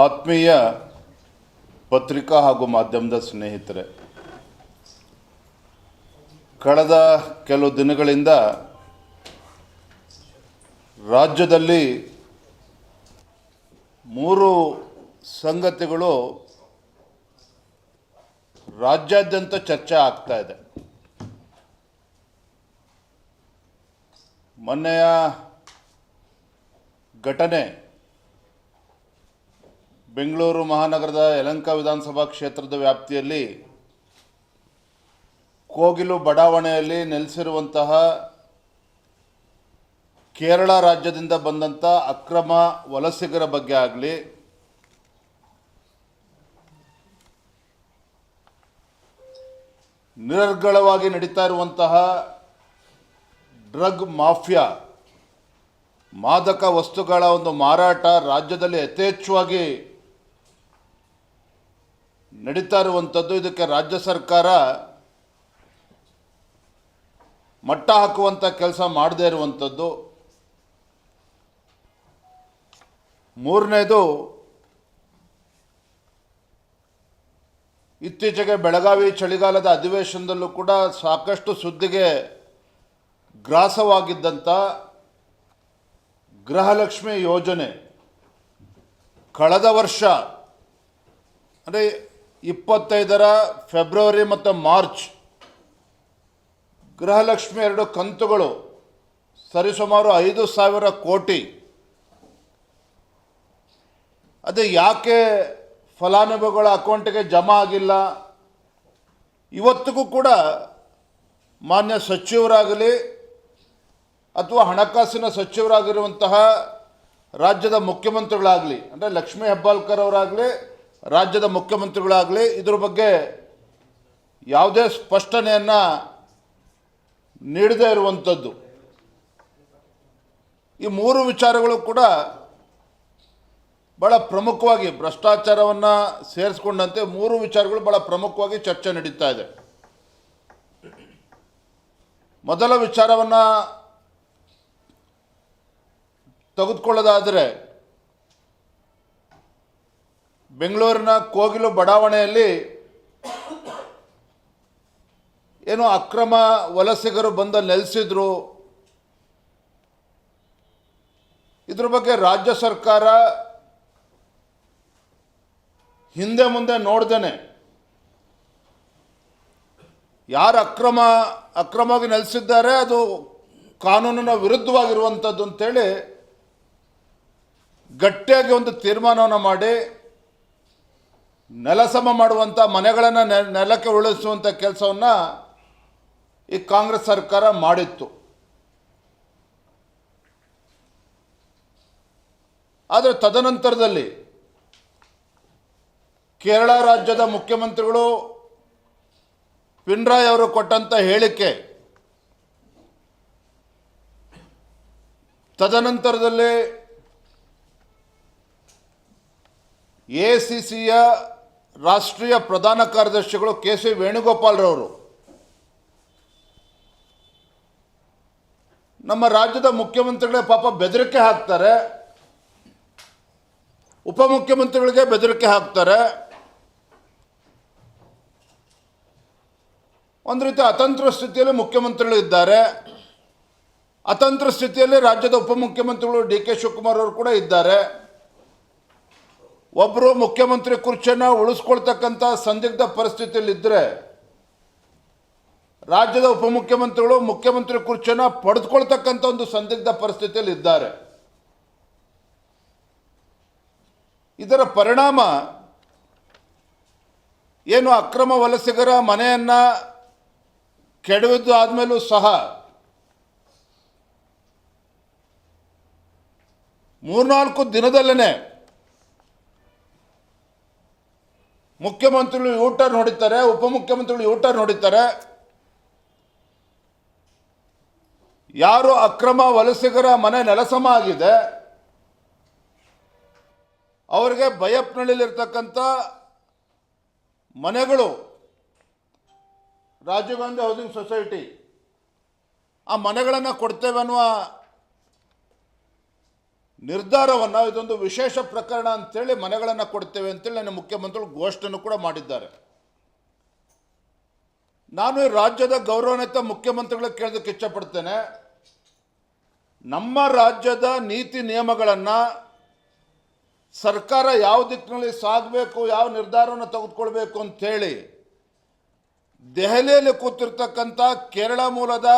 ಆತ್ಮೀಯ ಪತ್ರಿಕಾ ಹಾಗೂ ಮಾಧ್ಯಮದ ಸ್ನೇಹಿತರೆ, ಕಳೆದ ಕೆಲವು ದಿನಗಳಿಂದ ರಾಜ್ಯದಲ್ಲಿ 3 ಸಂಗತಿಗಳು ರಾಜ್ಯಾದ್ಯಂತ ಚರ್ಚೆ ಆಗ್ತಾ ಇದೆ. ಮೊನ್ನೆಯ ಘಟನೆ ಬೆಂಗಳೂರು ಮಹಾನಗರದ ಯಲಹಂಕ ವಿಧಾನಸಭಾ ಕ್ಷೇತ್ರದ ವ್ಯಾಪ್ತಿಯಲ್ಲಿ ಕೋಗಿಲು ಬಡಾವಣೆಯಲ್ಲಿ ನೆಲೆಸಿರುವಂತಹ ಕೇರಳ ರಾಜ್ಯದಿಂದ ಬಂದಂಥ ಅಕ್ರಮ ವಲಸಿಗರ ಬಗ್ಗೆ ಆಗಲಿ, ನಿರರ್ಗಳವಾಗಿ ನಡೀತಾ ಇರುವಂತಹ ಡ್ರಗ್ ಮಾಫಿಯಾ, ಮಾದಕ ವಸ್ತುಗಳ ಒಂದು ಮಾರಾಟ ರಾಜ್ಯದಲ್ಲಿ ಯಥೇಚ್ಛವಾಗಿ ನಡೀತಾ ಇರುವಂಥದ್ದು, ಇದಕ್ಕೆ ರಾಜ್ಯ ಸರ್ಕಾರ ಮಟ್ಟ ಹಾಕುವಂಥ ಕೆಲಸ ಮಾಡದೇ ಇರುವಂಥದ್ದು. ಮೂರನೇದು, ಇತ್ತೀಚೆಗೆ ಬೆಳಗಾವಿ ಚಳಿಗಾಲದ ಅಧಿವೇಶನದಲ್ಲೂ ಕೂಡ ಸಾಕಷ್ಟು ಸುದ್ದಿಗೆ ಗ್ರಾಸವಾಗಿದ್ದಂಥ ಗೃಹಲಕ್ಷ್ಮಿ ಯೋಜನೆ ಕಳೆದ ವರ್ಷ ಅಂದರೆ 25ರ ಫೆಬ್ರವರಿ ಮತ್ತು ಮಾರ್ಚ್ ಗೃಹಲಕ್ಷ್ಮಿ 2 ಕಂತುಗಳು ಸರಿಸುಮಾರು 5,000 ಕೋಟಿ. ಅದು ಯಾಕೆ ಫಲಾನುಭವಿಗಳ ಅಕೌಂಟಿಗೆ ಜಮಾ ಆಗಿಲ್ಲ? ಇವತ್ತಿಗೂ ಕೂಡ ಮಾನ್ಯ ಸಚಿವರಾಗಲಿ ಅಥವಾ ಹಣಕಾಸಿನ ಸಚಿವರಾಗಿರುವಂತಹ ರಾಜ್ಯದ ಮುಖ್ಯಮಂತ್ರಿಗಳಾಗಲಿ, ಅಂದರೆ ಲಕ್ಷ್ಮೀ ಹೆಬ್ಬಾಳ್ಕರ್ ಅವರಾಗಲಿ, ರಾಜ್ಯದ ಮುಖ್ಯಮಂತ್ರಿಗಳಾಗಲಿ ಇದ್ರ ಬಗ್ಗೆ ಯಾವುದೇ ಸ್ಪಷ್ಟನೆಯನ್ನು ನೀಡದೇ ಇರುವಂಥದ್ದು. ಈ 3 ವಿಚಾರಗಳು ಕೂಡ ಭಾಳ ಪ್ರಮುಖವಾಗಿ ಭ್ರಷ್ಟಾಚಾರವನ್ನು ಸೇರಿಸ್ಕೊಂಡಂತೆ 3 ವಿಚಾರಗಳು ಭಾಳ ಪ್ರಮುಖವಾಗಿ ಚರ್ಚೆ ನಡೀತಾ ಇದೆ. ಮೊದಲ ವಿಚಾರವನ್ನು ತೆಗೆದುಕೊಳ್ಳೋದಾದರೆ, ಬೆಂಗಳೂರಿನ ಕೋಗಿಲು ಬಡಾವಣೆಯಲ್ಲಿ ಏನೋ ಅಕ್ರಮ ವಲಸಿಗರು ಬಂದು ನೆಲೆಸಿದ್ರು. ಇದ್ರ ಬಗ್ಗೆ ರಾಜ್ಯ ಸರ್ಕಾರ ಹಿಂದೆ ಮುಂದೆ ನೋಡ್ದೇನೆ ಯಾರು ಅಕ್ರಮವಾಗಿ ನೆಲೆಸಿದ್ದಾರೆ ಅದು ಕಾನೂನಿನ ವಿರುದ್ಧವಾಗಿರುವಂಥದ್ದು ಅಂತೇಳಿ ಗಟ್ಟಿಯಾಗಿ ಒಂದು ತೀರ್ಮಾನವನ್ನು ಮಾಡಿ ನೆಲಸಮ ಮಾಡುವಂಥ, ಮನೆಗಳನ್ನು ನೆಲಕ್ಕೆ ಉರುಳಿಸುವಂಥ ಕೆಲಸವನ್ನು ಈ ಕಾಂಗ್ರೆಸ್ ಸರ್ಕಾರ ಮಾಡಿತ್ತು. ಆದರೆ ತದನಂತರದಲ್ಲಿ ಕೇರಳ ರಾಜ್ಯದ ಮುಖ್ಯಮಂತ್ರಿಗಳು ಪಿಣರಾಯಿ ಅವರು ಕೊಟ್ಟಂಥ ಹೇಳಿಕೆ, ತದನಂತರದಲ್ಲಿ ಎಐಸಿಸಿಯ ರಾಷ್ಟ್ರೀಯ ಪ್ರಧಾನ ಕಾರ್ಯದರ್ಶಿಗಳು ಕೆ ಸಿ ವೇಣುಗೋಪಾಲ್ರವರು ನಮ್ಮ ರಾಜ್ಯದ ಮುಖ್ಯಮಂತ್ರಿಗಳೇ ಪಾಪ ಬೆದರಿಕೆ ಹಾಕ್ತಾರೆ, ಉಪಮುಖ್ಯಮಂತ್ರಿಗಳಿಗೆ ಬೆದರಿಕೆ ಹಾಕ್ತಾರೆ. ಒಂದು ರೀತಿ ಅತಂತ್ರ ಸ್ಥಿತಿಯಲ್ಲಿ ಮುಖ್ಯಮಂತ್ರಿಗಳು ಇದ್ದಾರೆ, ಅತಂತ್ರ ಸ್ಥಿತಿಯಲ್ಲಿ ರಾಜ್ಯದ ಉಪಮುಖ್ಯಮಂತ್ರಿಗಳು ಡಿ ಕೆ ಶಿವಕುಮಾರ್ ಅವರು ಕೂಡ ಇದ್ದಾರೆ. ಒಬ್ಬರು ಮುಖ್ಯಮಂತ್ರಿ ಕುರ್ಚಿಯನ್ನು ಉಳಿಸ್ಕೊಳ್ತಕ್ಕಂಥ ಸಂದಿಗ್ಧ ಪರಿಸ್ಥಿತಿಯಲ್ಲಿದ್ದರೆ, ರಾಜ್ಯದ ಉಪಮುಖ್ಯಮಂತ್ರಿಗಳು ಮುಖ್ಯಮಂತ್ರಿ ಕುರ್ಚಿಯನ್ನು ಪಡೆದುಕೊಳ್ತಕ್ಕಂಥ ಒಂದು ಸಂದಿಗ್ಧ ಪರಿಸ್ಥಿತಿಯಲ್ಲಿ ಇದ್ದಾರೆ. ಇದರ ಪರಿಣಾಮ ಏನು, ಅಕ್ರಮ ವಲಸಿಗರ ಮನೆಯನ್ನು ಕೆಡವಿದ್ದು ಆದಮೇಲೂ ಸಹ 3-4 ದಿನದಲ್ಲೇ ಮುಖ್ಯಮಂತ್ರಿಗಳು ಯೂಟರ್ನ್ ಹೊಡಿತಾರೆ, ಉಪಮುಖ್ಯಮಂತ್ರಿಗಳು ಯೂಟರ್ನ್ ಹೊಡಿತಾರೆ. ಯಾರು ಅಕ್ರಮ ವಲಸಿಗರ ಮನೆ ನೆಲಸಮ ಆಗಿದೆ ಅವರಿಗೆ ಬೈಯಪ್ಪನಹಳ್ಳಿಲಿರ್ತಕ್ಕಂಥ ಮನೆಗಳು, ರಾಜೀವ್ ಗಾಂಧಿ ಹೌಸಿಂಗ್ ಸೊಸೈಟಿ ಆ ಮನೆಗಳನ್ನು ಕೊಡ್ತೇವೆ ಅನ್ನುವ ನಿರ್ಧಾರವನ್ನು ಇದೊಂದು ವಿಶೇಷ ಪ್ರಕರಣ ಅಂತೇಳಿ ಮನೆಗಳನ್ನು ಕೊಡ್ತೇವೆ ಅಂತೇಳಿ ನನ್ನ ಮುಖ್ಯಮಂತ್ರಿಗಳು ಘೋಷಣೆಯನ್ನು ಕೂಡ ಮಾಡಿದ್ದಾರೆ. ನಾನು ಈ ರಾಜ್ಯದ ಗೌರವಾನ್ವಿತ ಮುಖ್ಯಮಂತ್ರಿಗಳಿಗೆ ಕೇಳೋದಕ್ಕೆ ಇಷ್ಟಪಡ್ತೇನೆ. ನಮ್ಮ ರಾಜ್ಯದ ನೀತಿ ನಿಯಮಗಳನ್ನು ಸರ್ಕಾರ ಯಾವ ದಿಕ್ಕಿನಲ್ಲಿ ಸಾಗಬೇಕು, ಯಾವ ನಿರ್ಧಾರವನ್ನು ತೆಗೆದುಕೊಳ್ಬೇಕು ಅಂಥೇಳಿ ದೆಹಲಿಯಲ್ಲಿ ಕೂತಿರ್ತಕ್ಕಂಥ ಕೇರಳ ಮೂಲದ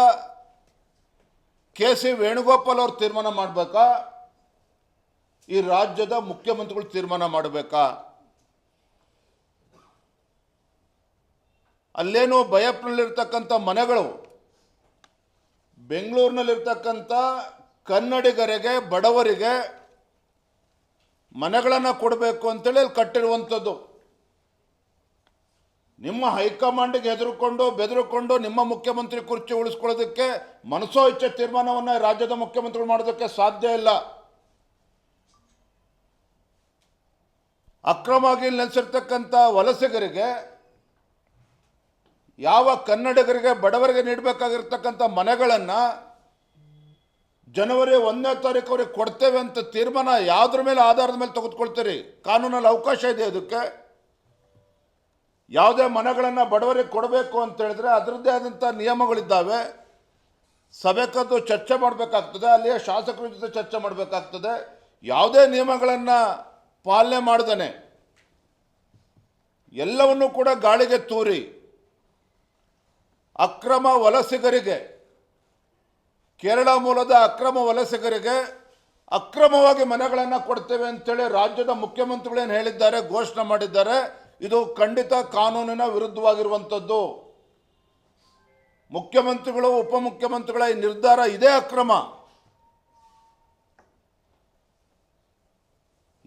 ಕೆ.ಸಿ. ವೇಣುಗೋಪಾಲ್ ಅವರು ತೀರ್ಮಾನ ಮಾಡಬೇಕಾ, ಈ ರಾಜ್ಯದ ಮುಖ್ಯಮಂತ್ರಿಗಳು ತೀರ್ಮಾನ ಮಾಡಬೇಕಾ? ಅಲ್ಲೇನು ಬಯಪ್ನಲ್ಲಿರ್ತಕ್ಕಂಥ ಮನೆಗಳು ಬೆಂಗಳೂರಿನಲ್ಲಿರ್ತಕ್ಕಂಥ ಕನ್ನಡಿಗರಿಗೆ, ಬಡವರಿಗೆ ಮನೆಗಳನ್ನು ಕೊಡಬೇಕು ಅಂತೇಳಿ ಅಲ್ಲಿ ಕಟ್ಟಿರುವಂಥದ್ದು. ನಿಮ್ಮ ಹೈಕಮಾಂಡಿಗೆ ಬೆದರಿಕೊಂಡು ನಿಮ್ಮ ಮುಖ್ಯಮಂತ್ರಿ ಕುರ್ಚಿ ಉಳಿಸ್ಕೊಳ್ಳೋದಕ್ಕೆ ಮನಸೋ ಇಚ್ಛೆ ತೀರ್ಮಾನವನ್ನು ರಾಜ್ಯದ ಮುಖ್ಯಮಂತ್ರಿಗಳು ಮಾಡೋದಕ್ಕೆ ಸಾಧ್ಯ ಇಲ್ಲ. ಅಕ್ರಮವಾಗಿ ನೆಲೆಸಿರ್ತಕ್ಕಂಥ ವಲಸಿಗರಿಗೆ, ಯಾವ ಕನ್ನಡಿಗರಿಗೆ, ಬಡವರಿಗೆ ನೀಡಬೇಕಾಗಿರ್ತಕ್ಕಂಥ ಮನೆಗಳನ್ನು ಜನವರಿ 1ನೇ ತಾರೀಕು ಅವ್ರಿಗೆ ಕೊಡ್ತೇವೆ ಅಂತ ತೀರ್ಮಾನ ಯಾವುದ್ರ ಮೇಲೆ ಆಧಾರದ ಮೇಲೆ ತೆಗೆದುಕೊಳ್ತೀರಿ? ಕಾನೂನಲ್ಲಿ ಅವಕಾಶ ಇದೆ ಅದಕ್ಕೆ. ಯಾವುದೇ ಮನೆಗಳನ್ನು ಬಡವರಿಗೆ ಕೊಡಬೇಕು ಅಂತ ಹೇಳಿದ್ರೆ ಅದರದ್ದೇ ಆದಂಥ ನಿಯಮಗಳಿದ್ದಾವೆ. ಸಭೆ ಕರೆದು ಚರ್ಚೆ ಮಾಡಬೇಕಾಗ್ತದೆ, ಅಲ್ಲಿಯ ಶಾಸಕರ ಜೊತೆ ಚರ್ಚೆ ಮಾಡಬೇಕಾಗ್ತದೆ. ಯಾವುದೇ ನಿಯಮಗಳನ್ನು ಪಾಲನೆ ಮಾಡ್ದೇನೆ ಎಲ್ಲವನ್ನೂ ಕೂಡ ಗಾಳಿಗೆ ತೂರಿ ಅಕ್ರಮ ವಲಸಿಗರಿಗೆ, ಕೇರಳ ಮೂಲದ ಅಕ್ರಮ ವಲಸಿಗರಿಗೆ ಅಕ್ರಮವಾಗಿ ಮನೆಗಳನ್ನು ಕೊಡ್ತೇವೆ ಅಂತೇಳಿ ರಾಜ್ಯದ ಮುಖ್ಯಮಂತ್ರಿಗಳೇನು ಹೇಳಿದ್ದಾರೆ, ಘೋಷಣೆ ಮಾಡಿದ್ದಾರೆ, ಇದು ಖಂಡಿತ ಕಾನೂನಿನ ವಿರುದ್ಧವಾಗಿರುವಂಥದ್ದು. ಮುಖ್ಯಮಂತ್ರಿಗಳು, ಉಪಮುಖ್ಯಮಂತ್ರಿಗಳ ಈ ನಿರ್ಧಾರ ಇದೇ ಅಕ್ರಮ.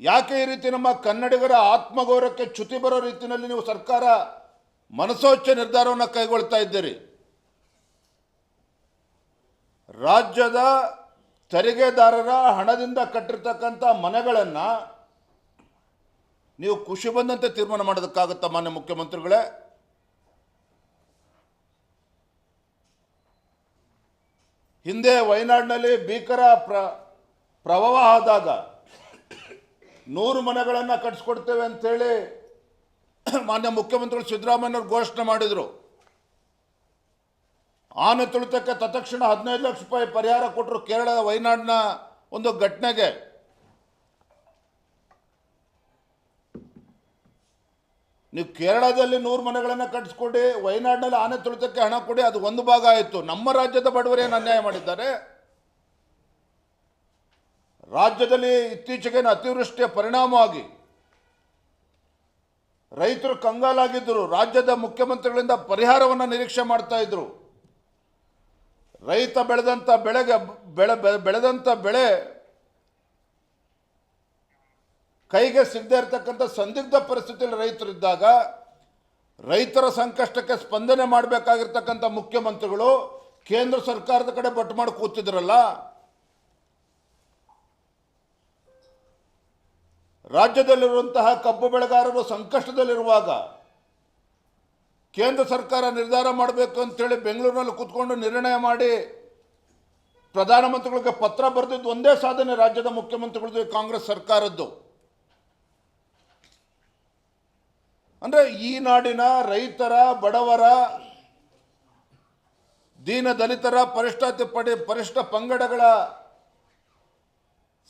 ಯಾಕೆ ಈ ರೀತಿ ನಮ್ಮ ಕನ್ನಡಿಗರ ಆತ್ಮಗೌರವಕ್ಕೆ ಚ್ಯುತಿ ಬರೋ ರೀತಿಯಲ್ಲಿ ನೀವು ಸರ್ಕಾರ ಮನಸೋಚ್ಚ ನಿರ್ಧಾರವನ್ನು ಕೈಗೊಳ್ತಾ ಇದ್ದೀರಿ? ರಾಜ್ಯದ ತೆರಿಗೆದಾರರ ಹಣದಿಂದ ಕಟ್ಟಿರ್ತಕ್ಕಂಥ ಮನೆಗಳನ್ನು ನೀವು ಖುಷಿ ಬಂದಂತೆ ತೀರ್ಮಾನ ಮಾಡೋದಕ್ಕಾಗುತ್ತಾ ಮಾನ್ಯ ಮುಖ್ಯಮಂತ್ರಿಗಳೇ? ಹಿಂದೆ ವಯನಾಡಿನಲ್ಲಿ ಭೀಕರ ಪ್ರವಾಹ ಆದಾಗ 100 ಮನೆಗಳನ್ನು ಕಟ್ಟಿಸ್ಕೊಡ್ತೇವೆ ಅಂಥೇಳಿ ಮಾನ್ಯ ಮುಖ್ಯಮಂತ್ರಿಗಳು ಸಿದ್ದರಾಮಯ್ಯನವರು ಘೋಷಣೆ ಮಾಡಿದರು. ಆನೆ ತುಳಿತಕ್ಕೆ ತತ್ಕ್ಷಣ 15 ಲಕ್ಷ ರೂಪಾಯಿ ಪರಿಹಾರ ಕೊಟ್ಟರು ಕೇರಳದ ವಯನಾಡಿನ ಒಂದು ಘಟನೆಗೆ. ನೀವು ಕೇರಳದಲ್ಲಿ 100 ಮನೆಗಳನ್ನು ಕಟ್ಟಿಸ್ಕೊಡಿ, ವಯನಾಡಿನಲ್ಲಿ ಆನೆ ತುಳಿತಕ್ಕೆ ಹಣ ಕೊಡಿ, ಅದು ಒಂದು ಭಾಗ ಆಯಿತು. ನಮ್ಮ ರಾಜ್ಯದ ಬಡವರೇನು ಅನ್ಯಾಯ ಮಾಡಿದ್ದಾರೆ? ರಾಜ್ಯದಲ್ಲಿ ಇತ್ತೀಚೆಗೆ ಅತಿವೃಷ್ಟಿಯ ಪರಿಣಾಮವಾಗಿ ರೈತರು ಕಂಗಾಲಾಗಿದ್ದರು. ರಾಜ್ಯದ ಮುಖ್ಯಮಂತ್ರಿಗಳಿಂದ ಪರಿಹಾರವನ್ನು ನಿರೀಕ್ಷೆ ಮಾಡ್ತಾ ಇದ್ರು. ರೈತ ಬೆಳೆದಂಥ ಬೆಳೆ ಕೈಗೆ ಸಿಗದೇ ಇರತಕ್ಕಂಥ ಸಂದಿಗ್ಧ ಪರಿಸ್ಥಿತಿಯಲ್ಲಿ ರೈತರಿದ್ದಾಗ ರೈತರ ಸಂಕಷ್ಟಕ್ಕೆ ಸ್ಪಂದನೆ ಮಾಡಬೇಕಾಗಿರ್ತಕ್ಕಂಥ ಮುಖ್ಯಮಂತ್ರಿಗಳು ಕೇಂದ್ರ ಸರ್ಕಾರದ ಕಡೆ ಬಟ್ಟು ಮಾಡಿ ಕೂತಿದ್ರಲ್ಲ. ರಾಜ್ಯದಲ್ಲಿರುವಂತಹ ಕಬ್ಬು ಬೆಳೆಗಾರರು ಸಂಕಷ್ಟದಲ್ಲಿರುವಾಗ ಕೇಂದ್ರ ಸರ್ಕಾರ ನಿರ್ಧಾರ ಮಾಡಬೇಕು ಅಂತೇಳಿ ಬೆಂಗಳೂರಿನಲ್ಲಿ ಕೂತ್ಕೊಂಡು ನಿರ್ಣಯ ಮಾಡಿ ಪ್ರಧಾನಮಂತ್ರಿಗಳಿಗೆ ಪತ್ರ ಬರೆದಿದ್ದು ಒಂದೇ ಸಾಧನೆ ರಾಜ್ಯದ ಮುಖ್ಯಮಂತ್ರಿಗಳದ್ದು, ಕಾಂಗ್ರೆಸ್ ಸರ್ಕಾರದ್ದು. ಅಂದರೆ ಈ ನಾಡಿನ ರೈತರ, ಬಡವರ, ದೀನ ದಲಿತರ, ಪರಿಷ್ಠ ಪಂಗಡಗಳ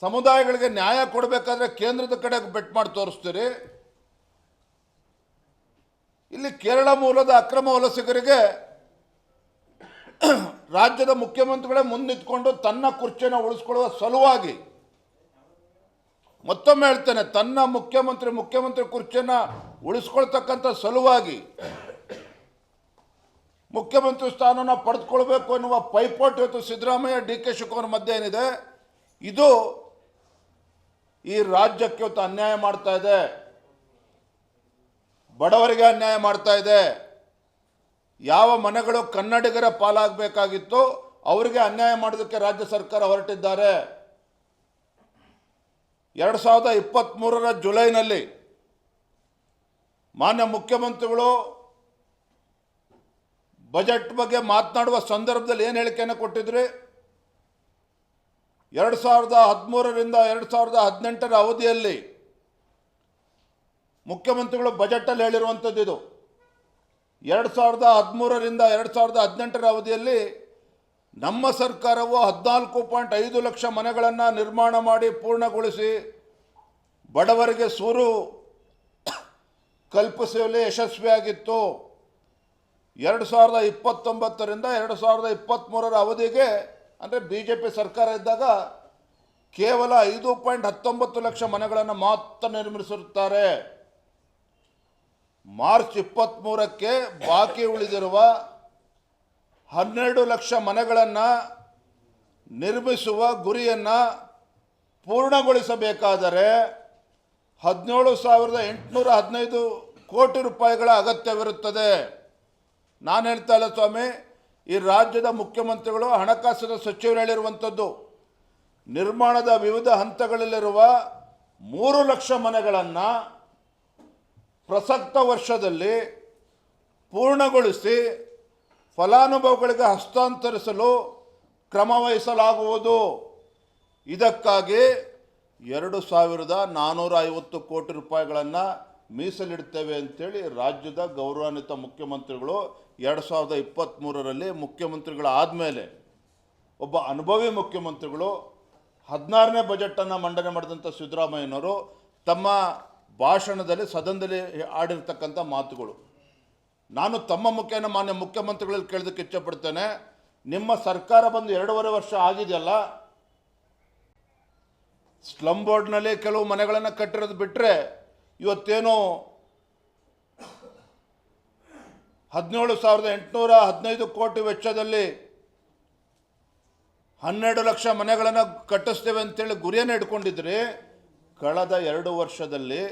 ಸಮುದಾಯಗಳಿಗೆ ನ್ಯಾಯ ಕೊಡಬೇಕಾದ್ರೆ ಕೇಂದ್ರದ ಕಡೆ ಬೆಟ್ ಮಾಡಿ ತೋರಿಸ್ತೀರಿ. ಇಲ್ಲಿ ಕೇರಳ ಮೂಲದ ಅಕ್ರಮ ವಲಸಿಗರಿಗೆ ರಾಜ್ಯದ ಮುಖ್ಯಮಂತ್ರಿಗಳೇ ಮುಂದಿಟ್ಕೊಂಡು ತನ್ನ ಕುರ್ಚಿಯನ್ನು ಉಳಿಸ್ಕೊಳ್ಳುವ ಸಲುವಾಗಿ, ಮತ್ತೊಮ್ಮೆ ಹೇಳ್ತೇನೆ, ತನ್ನ ಮುಖ್ಯಮಂತ್ರಿ ಕುರ್ಚಿಯನ್ನು ಉಳಿಸ್ಕೊಳ್ತಕ್ಕಂಥ ಸಲುವಾಗಿ ಮುಖ್ಯಮಂತ್ರಿ ಸ್ಥಾನವನ್ನು ಪಡೆದುಕೊಳ್ಬೇಕು ಅನ್ನುವ ಪೈಪೋಟಿ ಇವತ್ತು ಸಿದ್ದರಾಮಯ್ಯ, ಡಿ.ಕೆ. ಶಿವಕುಮಾರ್ ಮಧ್ಯೆ ಏನಿದೆ, ಇದು ಈ ರಾಜ್ಯಕ್ಕೆ ಇವತ್ತು ಅನ್ಯಾಯ ಮಾಡ್ತಾ ಇದೆ, ಬಡವರಿಗೆ ಅನ್ಯಾಯ ಮಾಡ್ತಾ ಇದೆ. ಯಾವ ಮನೆಗಳು ಕನ್ನಡಿಗರ ಪಾಲಾಗಬೇಕಾಗಿತ್ತು ಅವರಿಗೆ ಅನ್ಯಾಯ ಮಾಡೋದಕ್ಕೆ ರಾಜ್ಯ ಸರ್ಕಾರ ಹೊರಟಿದ್ದಾರೆ. 2023 ಜುಲೈನಲ್ಲಿ ಮಾನ್ಯ ಮುಖ್ಯಮಂತ್ರಿಗಳು ಬಜೆಟ್ ಬಗ್ಗೆ ಮಾತನಾಡುವ ಸಂದರ್ಭದಲ್ಲಿ ಏನು ಹೇಳಿಕೆಯನ್ನು ಕೊಟ್ಟಿದ್ರಿ? 2013ರಿಂದ 2018 ಅವಧಿಯಲ್ಲಿ ಮುಖ್ಯಮಂತ್ರಿಗಳು ಬಜೆಟಲ್ಲಿ ಹೇಳಿರುವಂಥದ್ದು ಇದು. 2013ರಿಂದ 2018 ಅವಧಿಯಲ್ಲಿ ನಮ್ಮ ಸರ್ಕಾರವು 14.5 ಲಕ್ಷ ಮನೆಗಳನ್ನು ನಿರ್ಮಾಣ ಮಾಡಿ ಪೂರ್ಣಗೊಳಿಸಿ ಬಡವರಿಗೆ ಸೂರು ಕಲ್ಪಿಸುವಲ್ಲಿ ಯಶಸ್ವಿಯಾಗಿತ್ತು. 2029ರಿಂದ 2023 ಅವಧಿಗೆ ಅಂದರೆ BJP ಸರ್ಕಾರ ಇದ್ದಾಗ ಕೇವಲ 5.19 ಲಕ್ಷ ಮನೆಗಳನ್ನು ಮಾತ್ರ ನಿರ್ಮಿಸಿರುತ್ತಾರೆ. ಮಾರ್ಚ್ 23ಕ್ಕೆ ಬಾಕಿ ಉಳಿದಿರುವ 12 ಲಕ್ಷ ಮನೆಗಳನ್ನು ನಿರ್ಮಿಸುವ ಗುರಿಯನ್ನು ಪೂರ್ಣಗೊಳಿಸಬೇಕಾದರೆ 17,815 ಕೋಟಿ ರೂಪಾಯಿಗಳ ಅಗತ್ಯವಿರುತ್ತದೆ. ನಾನು ಹೇಳ್ತಾ ಇಲ್ಲ ಸ್ವಾಮಿ, ಈ ರಾಜ್ಯದ ಮುಖ್ಯಮಂತ್ರಿಗಳು ಹಣಕಾಸಿನ ಸಚಿವರು ಹೇಳಿರುವಂಥದ್ದು. ನಿರ್ಮಾಣದ ವಿವಿಧ ಹಂತಗಳಲ್ಲಿರುವ 3 ಲಕ್ಷ ಮನೆಗಳನ್ನು ಪ್ರಸಕ್ತ ವರ್ಷದಲ್ಲಿ ಪೂರ್ಣಗೊಳಿಸಿ ಫಲಾನುಭವಿಗಳಿಗೆ ಹಸ್ತಾಂತರಿಸಲು ಕ್ರಮ ವಹಿಸಲಾಗುವುದು. ಇದಕ್ಕಾಗಿ 2,450 ಕೋಟಿ ರೂಪಾಯಿಗಳನ್ನು ಮೀಸಲಿಡ್ತೇವೆ ಅಂತೇಳಿ ರಾಜ್ಯದ ಗೌರವಾನ್ವಿತ ಮುಖ್ಯಮಂತ್ರಿಗಳು 2023ರಲ್ಲಿ ಮುಖ್ಯಮಂತ್ರಿಗಳಾದ ಮೇಲೆ ಒಬ್ಬ ಅನುಭವಿ ಮುಖ್ಯಮಂತ್ರಿಗಳು 16ನೇ ಬಜೆಟನ್ನು ಮಂಡನೆ ಮಾಡಿದಂಥ ಸಿದ್ದರಾಮಯ್ಯನವರು ತಮ್ಮ ಭಾಷಣದಲ್ಲಿ ಸದನದಲ್ಲಿ ಆಡಿರ್ತಕ್ಕಂಥ ಮಾತುಗಳು. ನಾನು ತಮ್ಮ ಮುಖೇನ ಮಾನ್ಯ ಮುಖ್ಯಮಂತ್ರಿಗಳಲ್ಲಿ ಕೇಳೋದಕ್ಕೆ ಇಚ್ಛಪಡ್ತೇನೆ. ನಿಮ್ಮ ಸರ್ಕಾರ ಬಂದು 2.5 ವರ್ಷ ಆಗಿದೆಯಲ್ಲ, ಸ್ಲಮ್ ಬೋರ್ಡ್ನಲ್ಲಿ ಕೆಲವು ಮನೆಗಳನ್ನು ಕಟ್ಟಿರೋದು ಬಿಟ್ಟರೆ ಇವತ್ತೇನು 17,815 ಕೋಟಿ ವೆಚ್ಚದಲ್ಲಿ 12 ಲಕ್ಷ ಮನೆಗಳನ್ನು ಕಟ್ಟಿಸ್ತೇವೆ ಅಂತೇಳಿ ಗುರಿಯನ್ನು ಇಟ್ಕೊಂಡಿದ್ರಿ. ಕಳೆದ 2 ವರ್ಷದಲ್ಲಿ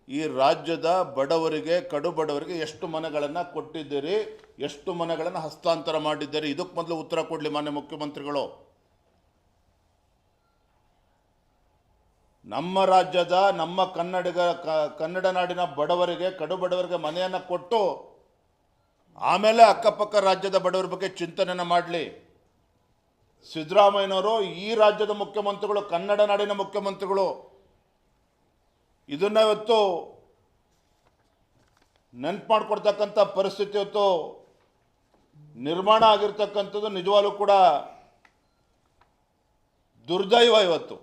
ಈ ರಾಜ್ಯದ ಬಡವರಿಗೆ, ಕಡು ಬಡವರಿಗೆ ಎಷ್ಟು ಮನೆಗಳನ್ನು ಕೊಟ್ಟಿದ್ದೀರಿ, ಎಷ್ಟು ಮನೆಗಳನ್ನು ಹಸ್ತಾಂತರ ಮಾಡಿದ್ದೀರಿ? ಇದಕ್ಕೆ ಮೊದಲು ಉತ್ತರ ಕೊಡಲಿ ಮಾನ್ಯ ಮುಖ್ಯಮಂತ್ರಿಗಳು. ನಮ್ಮ ರಾಜ್ಯದ, ನಮ್ಮ ಕನ್ನಡ ನಾಡಿನ ಬಡವರಿಗೆ, ಕಡು ಬಡವರಿಗೆ ಮನೆಯನ್ನು ಕೊಟ್ಟು ಆಮೇಲೆ ಅಕ್ಕಪಕ್ಕ ರಾಜ್ಯದ ಬಡವರ ಬಗ್ಗೆ ಚಿಂತನೆಯನ್ನು ಮಾಡಲಿ. ಸಿದ್ದರಾಮಯ್ಯನವರು ಈ ರಾಜ್ಯದ ಮುಖ್ಯಮಂತ್ರಿಗಳು, ಕನ್ನಡ ನಾಡಿನ ಮುಖ್ಯಮಂತ್ರಿಗಳು. ಇದನ್ನು ಇವತ್ತು ನೆನಪು ಮಾಡಿಕೊಡ್ತಕ್ಕಂಥ ಪರಿಸ್ಥಿತಿ ಇವತ್ತು ನಿರ್ಮಾಣ ಆಗಿರ್ತಕ್ಕಂಥದ್ದು ನಿಜವಾಗ್ಲೂ ಕೂಡ ದುರ್ದೈವ. ಇವತ್ತು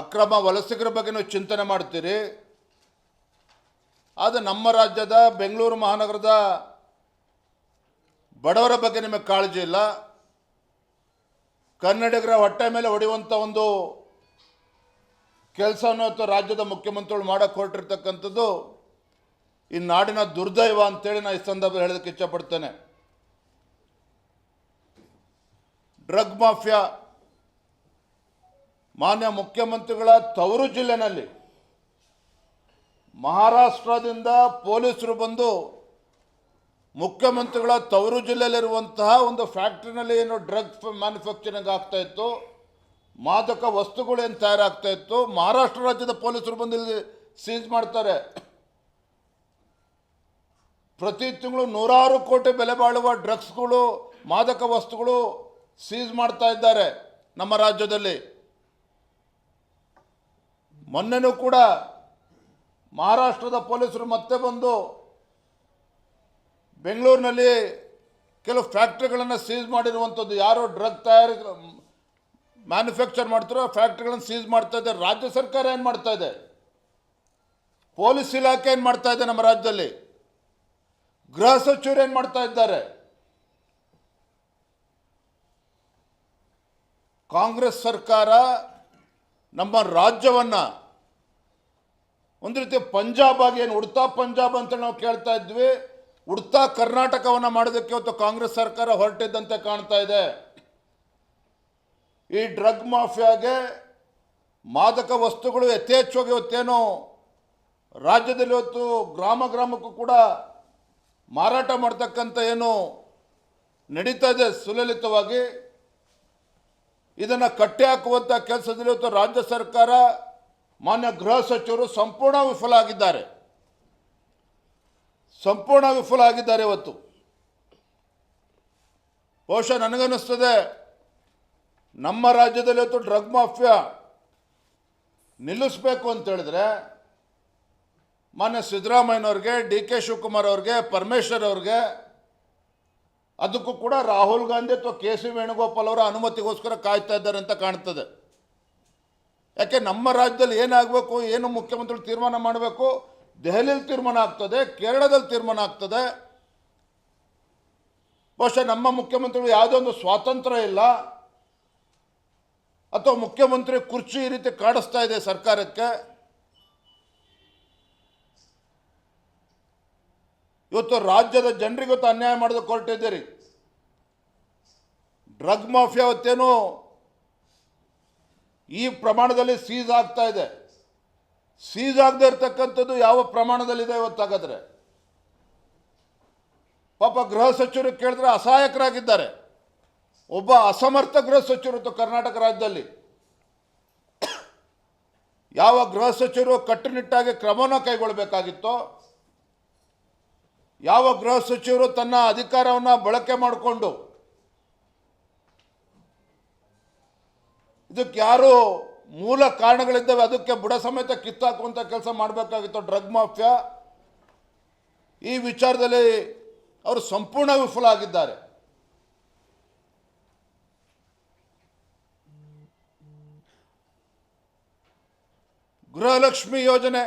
ಅಕ್ರಮ ವಲಸಿಗರ ಬಗ್ಗೆ ನೀವು ಚಿಂತನೆ ಮಾಡ್ತೀರಿ, ಆದರೆ ನಮ್ಮ ರಾಜ್ಯದ ಬೆಂಗಳೂರು ಮಹಾನಗರದ ಬಡವರ ಬಗ್ಗೆ ನಿಮಗೆ ಕಾಳಜಿ ಇಲ್ಲ. ಕನ್ನಡಿಗರ ಹೊಟ್ಟೆ ಮೇಲೆ ಹೊಡೆಯುವಂಥ ಒಂದು ಕೆಲಸವನ್ನು ಇವತ್ತು ರಾಜ್ಯದ ಮುಖ್ಯಮಂತ್ರಿಗಳು ಮಾಡೋಕ್ಕೆ ಹೊರಟಿರ್ತಕ್ಕಂಥದ್ದು ಈ ನಾಡಿನ ದುರ್ದೈವ ಅಂತೇಳಿ ನಾನು ಈ ಸಂದರ್ಭದಲ್ಲಿ ಹೇಳೋದಕ್ಕೆ ಇಚ್ಛಪಡ್ತೇನೆ. ಡ್ರಗ್ ಮಾಫಿಯಾ ಮಾನ್ಯ ಮುಖ್ಯಮಂತ್ರಿಗಳ ತವರು ಜಿಲ್ಲೆನಲ್ಲಿ ಮಹಾರಾಷ್ಟ್ರದಿಂದ ಪೊಲೀಸರು ಬಂದು ಮುಖ್ಯಮಂತ್ರಿಗಳ ತವರು ಜಿಲ್ಲೆಯಲ್ಲಿರುವಂತಹ ಒಂದು ಫ್ಯಾಕ್ಟ್ರಿನಲ್ಲಿ ಏನು ಡ್ರಗ್ ಮ್ಯಾನುಫ್ಯಾಕ್ಚರಿಂಗ್ ಆಗ್ತಾ ಇತ್ತು, ಮಾದಕ ವಸ್ತುಗಳು ಏನು ತಯಾರಾಗ್ತಾ ಇತ್ತು, ಮಹಾರಾಷ್ಟ್ರ ರಾಜ್ಯದ ಪೊಲೀಸರು ಬಂದು ಇಲ್ಲಿ ಸೀಸ್ ಮಾಡ್ತಾರೆ. ಪ್ರತಿ ತಿಂಗಳು 100 ಕೋಟಿ ಬೆಲೆ ಬಾಳುವ ಡ್ರಗ್ಸ್ಗಳು, ಮಾದಕ ವಸ್ತುಗಳು ಸೀಸ್ ಮಾಡ್ತಾ ಇದ್ದಾರೆ ನಮ್ಮ ರಾಜ್ಯದಲ್ಲಿ. ಮೊನ್ನೆನೂ ಕೂಡ ಮಹಾರಾಷ್ಟ್ರದ ಪೊಲೀಸರು ಮತ್ತೆ ಬಂದು ಬೆಂಗಳೂರಿನಲ್ಲಿ ಕೆಲವು ಫ್ಯಾಕ್ಟ್ರಿಗಳನ್ನು ಸೀಸ್ ಮಾಡಿರುವಂಥದ್ದು. ಯಾರು ಡ್ರಗ್ ಮ್ಯಾನುಫ್ಯಾಕ್ಚರ್ ಮಾಡ್ತಾರೋ ಫ್ಯಾಕ್ಟ್ರಿಗಳನ್ನು ಸೀಸ್ ಮಾಡ್ತಾ ಇದೆ. ರಾಜ್ಯ ಸರ್ಕಾರ ಏನು ಮಾಡ್ತಾ ಇದೆ? ಪೊಲೀಸ್ ಇಲಾಖೆ ಏನು ಮಾಡ್ತಾ ಇದೆ? ನಮ್ಮ ರಾಜ್ಯದಲ್ಲಿ ಗೃಹ ಸಚಿವರು ಏನು ಮಾಡ್ತಾ ಇದ್ದಾರೆ? ಕಾಂಗ್ರೆಸ್ ಸರ್ಕಾರ ನಮ್ಮ ರಾಜ್ಯವನ್ನು ಒಂದು ರೀತಿ ಪಂಜಾಬ್ ಆಗಿ, ಏನು ಉಡ್ತಾ ಪಂಜಾಬ್ ಅಂತ ನಾವು ಕೇಳ್ತಾ ಇದ್ವಿ, ಉಡ್ತಾ ಕರ್ನಾಟಕವನ್ನು ಮಾಡೋದಕ್ಕೆ ಇವತ್ತು ಕಾಂಗ್ರೆಸ್ ಸರ್ಕಾರ ಹೊರಟಿದ್ದಂತೆ ಕಾಣ್ತಾ ಇದೆ. ಈ ಡ್ರಗ್ ಮಾಫಿಯಾಗೆ, ಮಾದಕ ವಸ್ತುಗಳು ಯಥೇಚ್ಛವಾಗಿ ಇವತ್ತೇನು ರಾಜ್ಯದಲ್ಲಿ ಇವತ್ತು ಗ್ರಾಮ ಗ್ರಾಮಕ್ಕೂ ಕೂಡ ಮಾರಾಟ ಮಾಡ್ತಕ್ಕಂಥ ಏನು ನಡೀತಾ ಇದೆ ಸುಲಲಿತವಾಗಿ, ಇದನ್ನು ಕಟ್ಟಿ ಹಾಕುವಂಥ ಕೆಲಸದಲ್ಲಿ ಇವತ್ತು ರಾಜ್ಯ ಸರ್ಕಾರ, ಮಾನ್ಯ ಗೃಹ ಸಚಿವರು ಸಂಪೂರ್ಣ ವಿಫಲ ಆಗಿದ್ದಾರೆ. ಇವತ್ತು ಬಹುಶಃ ನನಗನ್ನಿಸ್ತದೆ ನಮ್ಮ ರಾಜ್ಯದಲ್ಲಿ ಇವತ್ತು ಡ್ರಗ್ ಮಾಫಿಯಾ ನಿಲ್ಲಿಸಬೇಕು ಅಂತ ಹೇಳಿದ್ರೆ ಮಾನ್ಯ ಸಿದ್ದರಾಮಯ್ಯನವ್ರಿಗೆ, ಡಿ ಕೆ ಶಿವಕುಮಾರ್ ಅವ್ರಿಗೆ, ಪರಮೇಶ್ವರ್ ಅವ್ರಿಗೆ, ಅದಕ್ಕೂ ಕೂಡ ರಾಹುಲ್ ಗಾಂಧಿ ಅಥವಾ ಕೆ ಸಿ ವೇಣುಗೋಪಾಲ್ ಅವರ ಅನುಮತಿಗೋಸ್ಕರ ಕಾಯ್ತಾ ಇದ್ದಾರೆ ಅಂತ ಕಾಣ್ತದೆ. ಯಾಕೆ ನಮ್ಮ ರಾಜ್ಯದಲ್ಲಿ ಏನಾಗಬೇಕು, ಏನು ಮುಖ್ಯಮಂತ್ರಿಗಳು ತೀರ್ಮಾನ ಮಾಡಬೇಕು, ದೆಹಲಿಯಲ್ಲಿ ತೀರ್ಮಾನ ಆಗ್ತದೆ, ಕೇರಳದಲ್ಲಿ ತೀರ್ಮಾನ ಆಗ್ತದೆ. ಬಹುಶಃ ನಮ್ಮ ಮುಖ್ಯಮಂತ್ರಿಗಳು ಯಾವುದೋ ಒಂದು ಸ್ವಾತಂತ್ರ್ಯ ಇಲ್ಲ, ಅಥವಾ ಮುಖ್ಯಮಂತ್ರಿ ಕುರ್ಚಿ ಈ ರೀತಿ ಕಾಡಿಸ್ತಾ ಇದೆ ಸರ್ಕಾರಕ್ಕೆ. ಇವತ್ತು ರಾಜ್ಯದ ಜನರಿಗೆ ಇವತ್ತು ಅನ್ಯಾಯ ಮಾಡೋದಕ್ಕೆ ಹೊರಟಿದ್ದೀರಿ. ಡ್ರಗ್ ಮಾಫಿಯಾ ಅವತ್ತೇನು ಈ ಪ್ರಮಾಣದಲ್ಲಿ ಸೀಸ್ ಆಗ್ತಾ ಇದೆ. ಸೀಸ್ ಆಗದೆ ಇರ್ತಕ್ಕಂಥದ್ದು ಯಾವ ಪ್ರಮಾಣದಲ್ಲಿದೆ ಇವತ್ತಾಗಾದ್ರೆ? ಪಾಪ ಗೃಹ ಸಚಿವರು ಕೇಳಿದ್ರೆ ಅಸಹಾಯಕರಾಗಿದ್ದಾರೆ. ಒಬ್ಬ ಅಸಮರ್ಥ ಗೃಹ ಸಚಿವರು ಕರ್ನಾಟಕ ರಾಜ್ಯದಲ್ಲಿ. ಯಾವ ಗೃಹ ಸಚಿವರು ಕಟ್ಟುನಿಟ್ಟಾಗಿ ಕ್ರಮವನ್ನು ಕೈಗೊಳ್ಳಬೇಕಾಗಿತ್ತೋ, ಯಾವ ಗೃಹ ಸಚಿವರು ತನ್ನ ಅಧಿಕಾರವನ್ನು ಬಳಕೆ ಮಾಡಿಕೊಂಡು ಇದಕ್ಕೆ ಯಾರು ಮೂಲ ಕಾರಣಗಳಿದ್ದಾವೆ ಅದಕ್ಕೆ ಬುಡ ಸಮೇತ ಕಿತ್ತಾಕುವಂಥ ಕೆಲಸ ಮಾಡಬೇಕಾಗಿತ್ತು ಡ್ರಗ್ ಮಾಫಿಯಾ, ಈ ವಿಚಾರದಲ್ಲಿ ಅವರು ಸಂಪೂರ್ಣ ವಿಫಲ ಆಗಿದ್ದಾರೆ. ಗೃಹಲಕ್ಷ್ಮಿ ಯೋಜನೆ